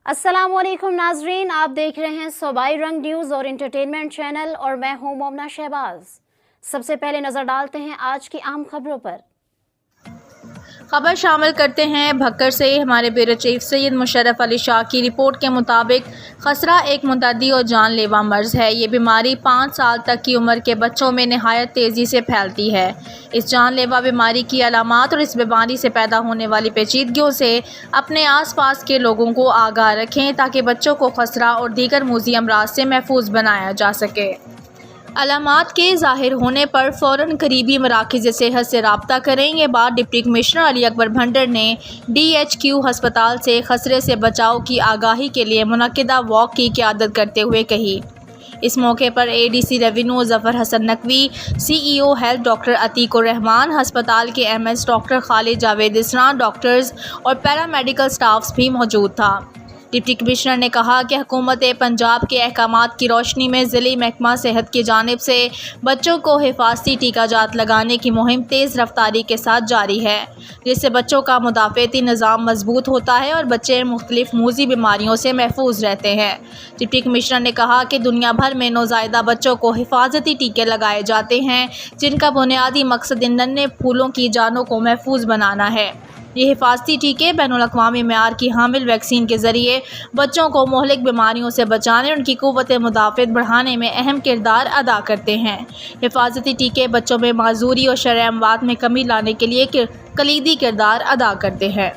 अस्सलाम वालेकुम नाजरीन, आप देख रहे हैं सूबाई रंग न्यूज़ और इंटरटेनमेंट चैनल और मैं हूं मोमना शहबाज। सबसे पहले नज़र डालते हैं आज की अहम खबरों पर। खबर शामिल करते हैं भक्कर से। हमारे ब्यूरो चीफ सैयद मुशर्रफ अली शाह की रिपोर्ट के मुताबिक खसरा एक मुतअद्दी और जानलेवा मर्ज है। ये बीमारी 5 साल तक की उम्र के बच्चों में नहायत तेज़ी से फैलती है। इस जानलेवा बीमारी की अलामात और इस बीमारी से पैदा होने वाली पेचीदगियों से अपने आस पास के लोगों को आगाह रखें ताकि बच्चों को खसरा और दीगर मूजी अमराज से महफूज बनाया जा सके। अलामात के ज़ाहिर होने पर फ़ौरन करीबी मराकिज़ सेहत से रब्ता करें। ये बात डिप्टी कमिश्नर अली अकबर भंडर ने DHQ हस्पताल से खसरे से बचाव की आगाही के लिए मुनक्किदा वॉक की क़यादत करते हुए कही। इस मौके पर ADC revenue Zafar Hasan Naqvi, CEO health doctor Atiqur Rahman, हस्पताल के MS डॉक्टर खालिद जावेद इसरा, डॉक्टर्स और पैरामेडिकल स्टाफ्स भी मौजूद था। डिप्टी कमिश्नर ने कहा कि हुकूमत पंजाब के अहकामात की रोशनी में ज़िली महकमा सेहत की जानिब से बच्चों को हिफाजती टीकाजात लगाने की मुहिम तेज़ रफ्तारी के साथ जारी है, जिससे बच्चों का मुदाफ़ती निज़ाम मजबूत होता है और बच्चे मुख्तलिफ मूजी बीमारियों से महफूज रहते हैं। डिप्टी कमिश्नर ने कहा कि दुनिया भर में नौज़ायदा बच्चों को हिफाजती टीके लगाए जाते हैं, जिनका बुनियादी मकसद इन नन्हे फूलों की जानों को महफूज बनाना है। ये हिफाजती टीके बैनुल-अक़वामी मेयार की हामिल वैक्सीन के ज़रिए बच्चों को मुहलिक बीमारियों से बचाने और उनकी क़ुव्वत मुदाफ़त बढ़ाने में अहम किरदार अदा करते हैं। हिफाजती टीके बच्चों में माजूरी और शरह अमवात में कमी लाने के लिए कलीदी किरदार अदा करते हैं।